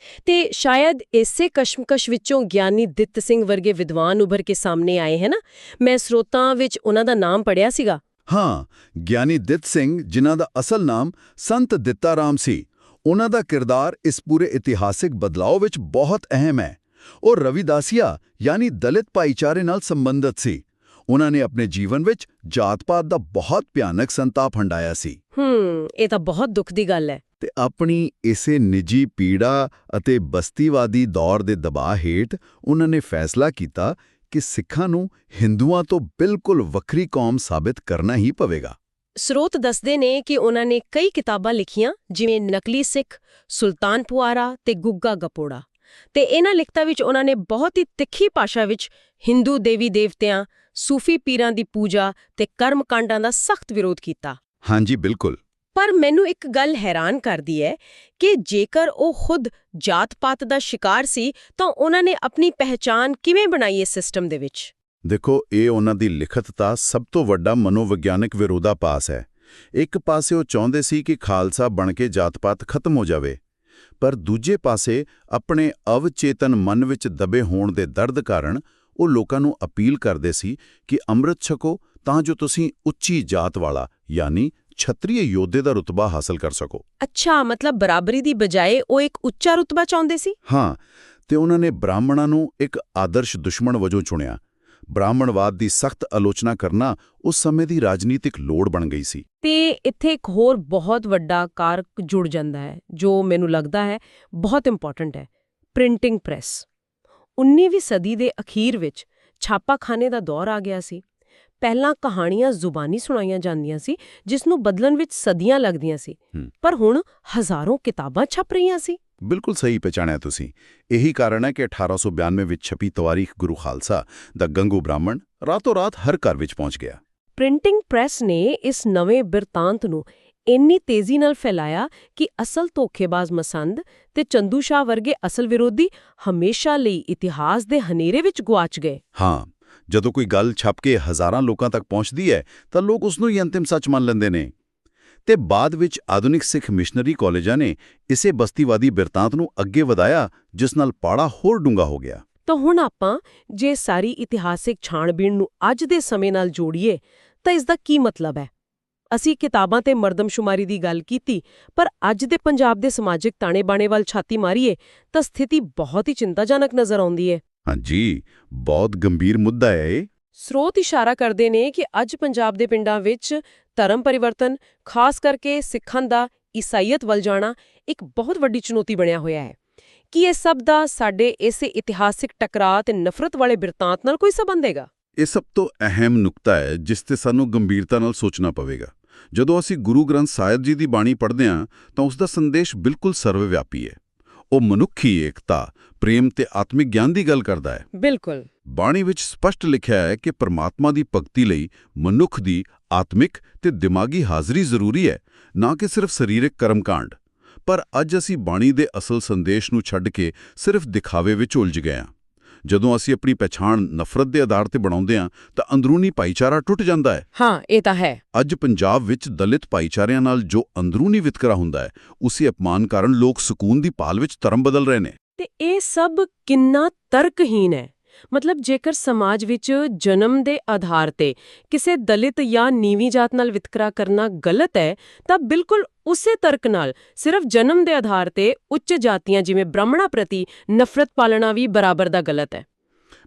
ਤੇ ਸ਼ਾਇਦ ਇਸੇ ਕਸ਼ਮਕਸ਼ ਵਿੱਚੋਂ ਗਿਆਨੀ ਦਿੱਤ ਸਿੰਘ ਵਰਗੇ ਵਿਦਵਾਨ ਉੱਭਰ ਕੇ ਸਾਹਮਣੇ ਆਏ ਹੈ ਨਾ। ਮੈਂ ਸਰੋਤਾਂ ਵਿੱਚ ਉਹਨਾਂ ਦਾ ਨਾਮ ਪੜ੍ਹਿਆ ਸੀਗਾ। ਹਾਂ, ਗਿਆਨੀ ਦਿੱਤ ਸਿੰਘ, ਜਿਨ੍ਹਾਂ ਦਾ ਅਸਲ ਨਾਮ ਸੰਤ ਦਿੱਤਾ ਰਾਮ ਸੀ, ਉਹਨਾਂ ਦਾ ਕਿਰਦਾਰ ਇਸ ਪੂਰੇ ਇਤਿਹਾਸਿਕ ਬਦਲਾਅ ਵਿੱਚ ਬਹੁਤ ਅਹਿਮ ਹੈ। ਉਹ ਰਵਿਦਾਸੀਆ ਯਾਨੀ ਦਲਿਤ ਭਾਈਚਾਰੇ ਨਾਲ ਸੰਬੰਧਿਤ ਸੀ। ਉਹਨਾਂ ਨੇ ਆਪਣੇ ਜੀਵਨ ਵਿੱਚ ਜਾਤ-ਪਾਤ ਦਾ ਬਹੁਤ ਭਿਆਨਕ ਸੰਤਾਪ ਹੰਡਾਇਆ ਸੀ। ਇਹ ਤਾਂ ਬਹੁਤ ਦੁੱਖ ਦੀ ਗੱਲ ਹੈ। ਤੇ ਆਪਣੀ ਇਸੇ ਨਿੱਜੀ ਪੀੜਾ ਅਤੇ ਬਸਤੀਵਾਦੀ ਦੌਰ ਦੇ ਦਬਾਅ ਹੇਠ ਉਹਨਾਂ ਨੇ ਫੈਸਲਾ ਕੀਤਾ ਕਿ ਸਿੱਖਾਂ ਨੂੰ ਹਿੰਦੂਆਂ ਤੋਂ ਬਿਲਕੁਲ ਵੱਖਰੀ ਕੌਮ ਸਾਬਿਤ ਕਰਨਾ ਹੀ ਪਵੇਗਾ। ਸਰੋਤ ਦੱਸਦੇ ਨੇ ਕਿ ਉਹਨਾਂ ਨੇ ਕਈ ਕਿਤਾਬਾਂ ਲਿਖੀਆਂ, ਜਿਵੇਂ ਨਕਲੀ ਸਿੱਖ, ਸੁਲਤਾਨ ਪੁਆਰਾ ਤੇ ਗੁੱਗਾ ਗਪੋੜਾ, ਤੇ ਇਹਨਾਂ ਲਿਖਤਾਂ ਵਿੱਚ ਉਹਨਾਂ ਨੇ ਬਹੁਤ ਹੀ ਤਿੱਖੀ ਭਾਸ਼ਾ ਵਿੱਚ ਹਿੰਦੂ ਦੇਵੀ ਦੇਵਤਿਆਂ, ਸੂਫੀ ਪੀਰਾਂ ਦੀ ਪੂਜਾ ਤੇ ਕਰਮਕਾਂਡਾਂ ਦਾ ਸਖਤ ਵਿਰੋਧ ਕੀਤਾ। ਹਾਂਜੀ, ਬਿਲਕੁਲ। ਪਰ ਮੈਨੂੰ ਇੱਕ ਗੱਲ ਹੈਰਾਨ ਕਰਦੀ ਹੈ ਕਿ ਜੇਕਰ ਉਹ ਖੁਦ ਜਾਤ-ਪਾਤ ਦਾ ਸ਼ਿਕਾਰ ਸੀ ਤਾਂ ਉਹਨਾਂ ਨੇ ਆਪਣੀ ਪਹਿਚਾਣ ਕਿਵੇਂ ਬਣਾਈ ਇਸ ਸਿਸਟਮ ਦੇ ਵਿੱਚ? ਦੇਖੋ, ਇਹ ਉਹਨਾਂ ਦੀ ਲਿਖਤ ਦਾ ਸਭ ਤੋਂ ਵੱਡਾ ਮਨੋਵਿਗਿਆਨਕ ਵਿਰੋਧਾਭਾਸ ਹੈ। ਇੱਕ ਪਾਸੇ ਉਹ ਚਾਹੁੰਦੇ ਸੀ ਕਿ ਖਾਲਸਾ ਬਣ ਕੇ ਜਾਤ-ਪਾਤ ਖਤਮ ਹੋ ਜਾਵੇ, ਪਰ ਦੂਜੇ ਪਾਸੇ ਆਪਣੇ ਅਵਚੇਤਨ ਮਨ ਵਿੱਚ ਦਬੇ ਹੋਣ ਦੇ ਦਰਦ ਕਾਰਨ ਉਹ ਲੋਕਾਂ ਨੂੰ ਅਪੀਲ ਕਰਦੇ ਸੀ ਕਿ ਅੰਮ੍ਰਿਤ ਛਕੋ ਤਾਂ ਜੋ ਤੁਸੀਂ ਉੱਚੀ ਜਾਤ ਵਾਲਾ ਯਾਨੀ ਛਤਰੀ ਯੋਧੇ ਦਾ ਰੁਤਬਾ ਹਾਸਲ ਕਰ ਸਕੋ। ਅੱਛਾ, ਮਤਲਬ ਬਰਾਬਰੀ ਦੀ ਬਜਾਏ ਉਹ ਇੱਕ ਉੱਚਾ ਰੁਤਬਾ ਚਾਹੁੰਦੇ ਸੀ। ਹਾਂ, ਤੇ ਉਹਨਾਂ ਨੇ ਬ੍ਰਾਹਮਣਾਂ ਨੂੰ ਇੱਕ ਆਦਰਸ਼ ਦੁਸ਼ਮਣ ਵਜੋਂ ਚੁਣਿਆ। ਬ੍ਰਾਹਮਣਵਾਦ ਦੀ ਸਖਤ ਆਲੋਚਨਾ ਕਰਨਾ ਉਸ ਸਮੇਂ ਦੀ ਰਾਜਨੀਤਿਕ ਲੋੜ ਬਣ ਗਈ ਸੀ। ਤੇ ਇੱਥੇ ਇੱਕ ਹੋਰ ਬਹੁਤ ਵੱਡਾ ਕਾਰਕ ਜੁੜ ਜਾਂਦਾ ਹੈ ਜੋ ਮੈਨੂੰ ਲੱਗਦਾ ਹੈ ਬਹੁਤ ਇੰਪੋਰਟੈਂਟ ਹੈ, ਪ੍ਰਿੰਟਿੰਗ ਪ੍ਰੈਸ। 19ਵੀਂ ਸਦੀ ਦੇ ਅਖੀਰ ਵਿੱਚ ਛਾਪਾਖਾਨੇ ਦਾ ਦੌਰ ਆ ਗਿਆ ਸੀ। ਪਹਿਲਾਂ ਕਹਾਣੀਆਂ ਜ਼ੁਬਾਨੀ ਸੁਣਾਈਆਂ ਜਾਂਦੀਆਂ ਸੀ, ਜਿਸ ਨੂੰ ਬਦਲਣ ਵਿੱਚ ਸਦੀਆਂ ਲੱਗਦੀਆਂ ਸੀ, ਪਰ ਹੁਣ ਹਜ਼ਾਰਾਂ ਕਿਤਾਬਾਂ ਛਪ ਰਹੀਆਂ ਸੀ। ਬਿਲਕੁਲ ਸਹੀ ਪਛਾਣਿਆ ਤੁਸੀਂ। ਇਹੀ ਕਾਰਨ ਹੈ ਕਿ 1892 ਵਿੱਚ ਛਪੀ ਤਵਾਰੀਖ ਗੁਰੂ ਖਾਲਸਾ ਦਾ ਗੰਗੂ ਬ੍ਰਾਹਮਣ ਰਾਤੋਂ ਰਾਤ ਹਰ ਘਰ ਵਿੱਚ ਪਹੁੰਚ ਗਿਆ। ਪ੍ਰਿੰਟਿੰਗ ਪ੍ਰੈਸ ਨੇ ਇਸ ਨਵੇਂ ਬਿਰਤਾਂਤ ਨੂੰ ਇੰਨੀ ਤੇਜ਼ੀ ਨਾਲ ਫੈਲਾਇਆ ਕਿ ਅਸਲ ਧੋਖੇਬਾਜ਼ ਮਸੰਦ ਤੇ ਚੰਦੂ ਸ਼ਾਹ ਵਰਗੇ ਅਸਲ ਵਿਰੋਧੀ ਹਮੇਸ਼ਾ ਲਈ ਇਤਿਹਾਸ ਦੇ ਹਨੇਰੇ ਵਿੱਚ ਗੁਆਚ ਗਏ। ਹਾਂ, ਜਦੋਂ ਕੋਈ ਗੱਲ ਛਪ ਕੇ ਹਜ਼ਾਰਾਂ ਲੋਕਾਂ ਤੱਕ ਪਹੁੰਚਦੀ ਹੈ ਤਾਂ ਲੋਕ ਉਸ ਨੂੰ ਹੀ ਅੰਤਿਮ ਸੱਚ ਮੰਨ ਲੈਂਦੇ ਨੇ। ਤੇ ਬਾਅਦ ਵਿੱਚ ਆਧੁਨਿਕ ਸਿੱਖ ਮਿਸ਼ਨਰੀ ਕਾਲਜਾਂ ਨੇ ਇਸੇ ਬਸਤੀਵਾਦੀ ਬਿਰਤਾਂਤ ਨੂੰ ਅੱਗੇ ਵਧਾਇਆ, ਜਿਸ ਨਾਲ ਪਾੜਾ ਹੋਰ ਡੂੰਘਾ ਹੋ ਗਿਆ। ਤਾਂ ਹੁਣ ਆਪਾਂ ਜੇ ਸਾਰੀ ਇਤਿਹਾਸਿਕ ਛਾਣਬੀਣ ਨੂੰ ਅੱਜ ਦੇ ਸਮੇਂ ਨਾਲ ਜੋੜੀਏ ਤਾਂ ਇਸ ਦਾ ਕੀ ਮਤਲਬ ਹੈ? ਅਸੀਂ ਕਿਤਾਬਾਂ ਤੇ ਮਰਦਮਸ਼ੁਮਾਰੀ ਦੀ ਗੱਲ ਕੀਤੀ, ਪਰ ਅੱਜ ਦੇ ਪੰਜਾਬ ਦੇ ਸਮਾਜਿਕ ਤਾਣੇ-ਬਾਣੇ ਵੱਲ ਛਾਤੀ ਮਾਰੀਏ ਤਾਂ ਸਥਿਤੀ ਬਹੁਤ ਹੀ ਚਿੰਤਾਜਨਕ ਨਜ਼ਰ ਆਉਂਦੀ ਹੈ। ਹਾਂਜੀ, ਬਹੁਤ ਗੰਭੀਰ ਮੁੱਦਾ ਹੈ ਇਹ। ਸਰੋਤ ਇਸ਼ਾਰਾ ਕਰਦੇ ਨੇ ਕਿ ਅੱਜ ਪੰਜਾਬ ਦੇ ਪਿੰਡਾਂ ਵਿੱਚ ਧਰਮ ਪਰਿਵਰਤਨ, ਖਾਸ ਕਰਕੇ ਸਿੱਖਾਂ ਦਾ ਈਸਾਈਅਤ ਵੱਲ ਜਾਣਾ, ਇੱਕ ਬਹੁਤ ਵੱਡੀ ਚੁਣੌਤੀ ਬਣਿਆ ਹੋਇਆ ਹੈ। ਕੀ ਇਹ ਸਭ ਦਾ ਸਾਡੇ ਇਸੇ ਇਤਿਹਾਸਿਕ ਟਕਰਾਅ ਤੇ ਨਫ਼ਰਤ ਵਾਲੇ ਬਿਰਤਾਂਤ ਨਾਲ ਕੋਈ ਸੰਬੰਧ ਹੈਗਾ? ਇਹ ਸਭ ਤੋਂ ਅਹਿਮ ਨੁਕਤਾ ਹੈ ਜਿਸ ਤੇ ਸਾਨੂੰ ਗੰਭੀਰਤਾ ਨਾਲ ਸੋਚਣਾ ਪਵੇਗਾ। ਜਦੋਂ ਅਸੀਂ ਗੁਰੂ ਗ੍ਰੰਥ ਸਾਹਿਬ ਜੀ ਦੀ ਬਾਣੀ ਪੜ੍ਹਦੇ ਹਾਂ ਤਾਂ ਉਸ ਦਾ ਸੰਦੇਸ਼ ਬਿਲਕੁਲ ਸਰਵਵਿਆਪੀ ਹੈ। ਉਹ ਮਨੁੱਖੀ ਏਕਤਾ, ਪ੍ਰੇਮ ਤੇ ਆਤਮਿਕ ਗਿਆਨ ਦੀ ਗੱਲ ਕਰਦਾ ਹੈ। ਬਿਲਕੁਲ। ਬਾਣੀ ਵਿੱਚ ਸਪਸ਼ਟ ਲਿਖਿਆ ਹੈ ਕਿ ਪਰਮਾਤਮਾ ਦੀ ਭਗਤੀ ਲਈ ਮਨੁੱਖ ਦੀ ਆਤਮਿਕ ਤੇ ਦਿਮਾਗੀ ਹਾਜ਼ਰੀ ਜ਼ਰੂਰੀ ਹੈ, ਨਾ ਕਿ ਸਿਰਫ ਸਰੀਰਕ ਕਰਮਕਾਂਡ। ਪਰ ਅੱਜ ਅਸੀਂ ਬਾਣੀ ਦੇ ਅਸਲ ਸੰਦੇਸ਼ ਨੂੰ ਛੱਡ ਕੇ ਸਿਰਫ ਦਿਖਾਵੇ ਵਿੱਚ ਉਲਝ ਗਏ ਹਾਂ। ਜਦੋਂ ਅਸੀਂ ਆਪਣੀ ਪਛਾਣ ਨਫ਼ਰਤ ਦੇ ਆਧਾਰ ਤੇ ਬਣਾਉਂਦੇ ਹਾਂ ਤਾਂ ਅੰਦਰੂਨੀ ਭਾਈਚਾਰਾ ਟੁੱਟ ਜਾਂਦਾ ਹੈ। ਹਾਂ, ਇਹ ਤਾਂ ਹੈ। ਅੱਜ ਪੰਜਾਬ ਵਿੱਚ ਦਲਿਤ ਭਾਈਚਾਰਿਆਂ ਨਾਲ ਜੋ ਅੰਦਰੂਨੀ ਵਿਤਕਰਾ ਹੁੰਦਾ ਹੈ, ਉਸੇ ਅਪਮਾਨ ਕਾਰਨ ਲੋਕ ਸਕੂਨ ਦੀ ਭਾਲ ਵਿੱਚ ਧਰਮ ਬਦਲ ਰਹੇ ਨੇ। ਤੇ ਇਹ ਸਭ ਕਿੰਨਾ ਤਰਕਹੀਨ ਹੈ। ਮਤਲਬ ਜੇਕਰ ਸਮਾਜ ਵਿੱਚ ਜਨਮ ਦੇ ਆਧਾਰ ਤੇ ਕਿਸੇ ਦਲਿਤ ਜਾਂ ਨੀਵੀਂ ਜਾਤ ਨਾਲ ਵਿਤਕਰਾ ਕਰਨਾ ਗਲਤ ਹੈ, ਤਾਂ ਬਿਲਕੁਲ ਉਸੇ ਤਰਕ ਨਾਲ ਸਿਰਫ ਜਨਮ ਦੇ ਆਧਾਰ ਤੇ ਉੱਚ ਜਾਤੀਆਂ ਜਿਵੇਂ ਬ੍ਰਾਹਮਣਾਂ ਪ੍ਰਤੀ ਨਫ਼ਰਤ ਪਾਲਣਾ ਵੀ ਬਰਾਬਰ ਦਾ ਗਲਤ ਹੈ।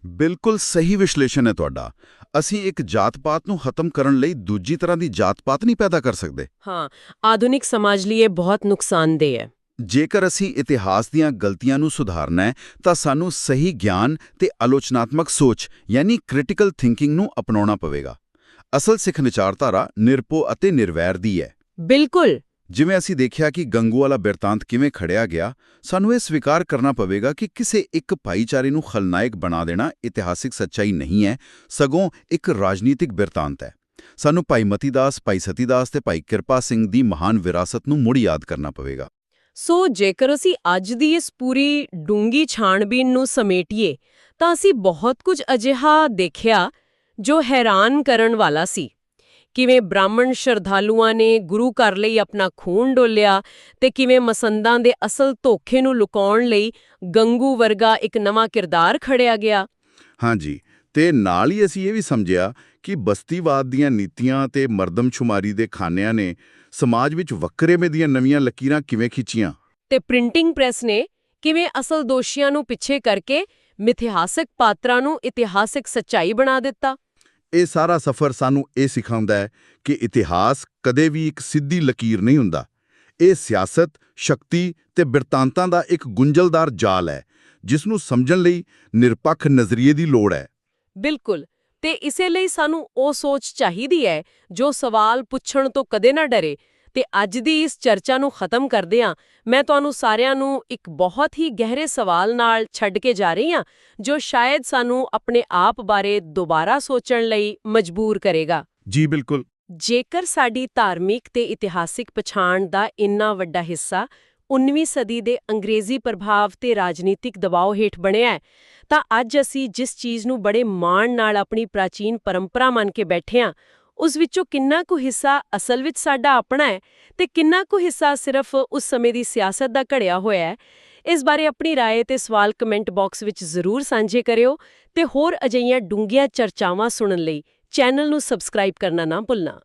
ਬਿਲਕੁਲ ਸਹੀ ਵਿਸ਼ਲੇਸ਼ਣ ਹੈ ਤੁਹਾਡਾ। ਅਸੀਂ ਇੱਕ ਜਾਤ-ਪਾਤ ਨੂੰ ਖਤਮ ਕਰਨ ਲਈ ਦੂਜੀ ਤਰ੍ਹਾਂ ਦੀ ਜਾਤ-ਪਾਤ ਨਹੀਂ ਪੈਦਾ ਕਰ ਸਕਦੇ। ਹਾਂ, ਆਧੁਨਿਕ ਸਮਾਜ ਲਈ ਇਹ ਬਹੁਤ ਨੁਕਸਾਨਦੇਹ ਹੈ। ਜੇਕਰ ਅਸੀਂ ਇਤਿਹਾਸ ਦੀਆਂ ਗਲਤੀਆਂ ਨੂੰ ਸੁਧਾਰਨਾ ਹੈ ਤਾਂ ਸਾਨੂੰ ਸਹੀ ਗਿਆਨ ਤੇ ਆਲੋਚਨਾਤਮਕ ਸੋਚ ਯਾਨੀ ਕ੍ਰਿਟੀਕਲ ਥਿੰਕਿੰਗ ਨੂੰ ਅਪਣਾਉਣਾ ਪਵੇਗਾ। ਅਸਲ ਸਿੱਖ ਵਿਚਾਰਧਾਰਾ ਨਿਰਭਉ ਅਤੇ ਨਿਰਵੈਰ ਦੀ ਹੈ। ਬਿਲਕੁਲ। ਜਿਵੇਂ ਅਸੀਂ ਦੇਖਿਆ ਕਿ ਗੰਗੂ ਵਾਲਾ ਬਿਰਤਾਂਤ ਕਿਵੇਂ ਖੜਿਆ ਗਿਆ, ਸਾਨੂੰ ਇਹ ਸਵੀਕਾਰ ਕਰਨਾ ਪਵੇਗਾ ਕਿ ਕਿਸੇ ਇੱਕ ਭਾਈਚਾਰੇ ਨੂੰ ਖਲਨਾਇਕ ਬਣਾ ਦੇਣਾ ਇਤਿਹਾਸਿਕ ਸੱਚਾਈ ਨਹੀਂ ਹੈ, ਸਗੋਂ ਇੱਕ ਰਾਜਨੀਤਿਕ ਬਿਰਤਾਂਤ ਹੈ। ਸਾਨੂੰ ਭਾਈ ਮਤੀ ਦਾਸ, ਭਾਈ ਸਤੀ ਦਾਸ ਤੇ ਭਾਈ ਕਿਰਪਾ ਸਿੰਘ ਦੀ ਮਹਾਨ ਵਿਰਾਸਤ ਨੂੰ ਮੁੜ ਯਾਦ ਕਰਨਾ ਪਵੇਗਾ। ਸੋ ਜੇਕਰ ਅਸੀਂ ਅੱਜ ਦੀ ਇਸ ਪੂਰੀ ਡੂੰਗੀ ਛਾਣਬੀਨ ਨੂੰ ਸਮੇਟੀਏ ਤਾਂ ਅਸੀਂ ਬਹੁਤ ਕੁਝ ਅਜਿਹਾ ਦੇਖਿਆ ਜੋ ਹੈਰਾਨ ਕਰਨ ਵਾਲਾ ਸੀ। ਕਿਵੇਂ ਬ੍ਰਾਹਮਣ ਸ਼ਰਧਾਲੂਆਂ ਨੇ ਗੁਰੂ ਘਰ ਲਈ ਆਪਣਾ ਖੂਨ ਡੋਲਿਆ ਤੇ ਕਿਵੇਂ ਮਸੰਦਾਂ ਦੇ ਅਸਲ ਧੋਖੇ ਨੂੰ ਲੁਕਾਉਣ ਲਈ ਗੰਗੂ ਵਰਗਾ ਇੱਕ ਨਵਾਂ ਕਿਰਦਾਰ ਖੜਿਆ ਗਿਆ। ਹਾਂਜੀ, ਤੇ ਨਾਲ ਹੀ ਅਸੀਂ ਇਹ ਵੀ ਸਮਝਿਆ ਕਿ ਬਸਤੀਵਾਦ ਦੀਆਂ ਨੀਤੀਆਂ ਤੇ ਮਰਦਮਸ਼ੁਮਾਰੀ ਦੇ ਖਾਨਿਆਂ ਨੇ ਸਮਾਜ ਵਿੱਚ ਵੱਖਰੇਵੇਂ ਦੀਆਂ ਨਵੀਆਂ ਲਕੀਰਾਂ ਕਿਵੇਂ ਖਿੱਚੀਆਂ। ਤੇ ਪ੍ਰਿੰਟਿੰਗ ਪ੍ਰੈਸ ਨੇ ਕਿਵੇਂ ਅਸਲ ਦੋਸ਼ੀਆਂ ਨੂੰ ਪਿੱਛੇ ਕਰਕੇ ਮਿਥਿਹਾਸਕ ਪਾਤਰਾਂ ਨੂੰ ਇਤਿਹਾਸਿਕ ਸੱਚਾਈ ਬਣਾ ਦਿੱਤਾ। ਇਹ ਸਾਰਾ ਸਫ਼ਰ ਸਾਨੂੰ ਇਹ ਸਿਖਾਉਂਦਾ ਹੈ ਕਿ ਇਤਿਹਾਸ ਕਦੇ ਵੀ ਇੱਕ ਸਿੱਧੀ ਲਕੀਰ ਨਹੀਂ ਹੁੰਦਾ। ਇਹ ਸਿਆਸਤ, ਸ਼ਕਤੀ ਤੇ ਬਿਰਤਾਂਤਾਂ ਦਾ ਇੱਕ ਗੁੰਝਲਦਾਰ ਜਾਲ ਹੈ, ਜਿਸ ਨੂੰ ਸਮਝਣ ਲਈ ਨਿਰਪੱਖ ਨਜ਼ਰੀਏ ਦੀ ਲੋੜ ਹੈ। ਬਿਲਕੁਲ, ਤੇ ਇਸੇ ਲਈ ਸਾਨੂੰ ਉਹ ਸੋਚ ਚਾਹੀਦੀ ਹੈ ਜੋ ਸਵਾਲ ਪੁੱਛਣ ਤੋਂ ਕਦੇ ਨਾ ਡਰੇ। ਤੇ ਅੱਜ ਦੀ ਇਸ ਚਰਚਾ ਨੂੰ ਖਤਮ ਕਰਦਿਆਂ ਮੈਂ ਤੁਹਾਨੂੰ ਸਾਰਿਆਂ ਨੂੰ ਇੱਕ ਬਹੁਤ ਹੀ ਗਹਿਰੇ ਸਵਾਲ ਨਾਲ ਛੱਡ ਕੇ ਜਾ ਰਹੀ ਹਾਂ, ਜੋ ਸ਼ਾਇਦ ਸਾਨੂੰ ਆਪਣੇ ਆਪ ਬਾਰੇ ਦੁਬਾਰਾ ਸੋਚਣ ਲਈ ਮਜਬੂਰ ਕਰੇਗਾ। ਜੀ ਬਿਲਕੁਲ। ਜੇਕਰ ਸਾਡੀ ਧਾਰਮਿਕ ਤੇ ਇਤਿਹਾਸਿਕ ਪਛਾਣ ਦਾ ਇੰਨਾ ਵੱਡਾ ਹਿੱਸਾ 19ਵੀਂ ਸਦੀ ਦੇ ਅੰਗਰੇਜ਼ੀ ਪ੍ਰਭਾਵ ਤੇ ਰਾਜਨੀਤਿਕ ਦਬਾਅ ਹੇਠ ਬਣਿਆ ਹੈ, ਤਾਂ ਅੱਜ ਅਸੀਂ ਜਿਸ ਚੀਜ਼ ਨੂੰ ਬੜੇ ਮਾਣ ਨਾਲ ਆਪਣੀ ਪ੍ਰਾਚੀਨ ਪਰੰਪਰਾ ਮੰਨ ਕੇ ਬੈਠੇ ਹਾਂ, ਉਸ ਵਿੱਚੋਂ ਕਿੰਨਾ ਕੁ ਹਿੱਸਾ ਅਸਲ ਵਿੱਚ ਸਾਡਾ ਆਪਣਾ ਹੈ ਤੇ ਕਿੰਨਾ ਕੁ ਹਿੱਸਾ ਸਿਰਫ ਉਸ ਸਮੇਂ ਦੀ ਸਿਆਸਤ ਦਾ ਘੜਿਆ ਹੋਇਆ ਹੈ। ਇਸ ਬਾਰੇ ਆਪਣੀ ਰਾਏ ਤੇ ਸਵਾਲ ਕਮੈਂਟ ਬਾਕਸ ਵਿੱਚ ਜ਼ਰੂਰ ਸਾਂਝੇ ਕਰਿਓ ਤੇ ਹੋਰ ਅਜਿਹੀਆਂ ਡੂੰਘੀਆਂ ਚਰਚਾਵਾਂ ਸੁਣਨ ਲਈ ਚੈਨਲ ਨੂੰ ਸਬਸਕ੍ਰਾਈਬ ਕਰਨਾ ਨਾ ਭੁੱਲਣਾ।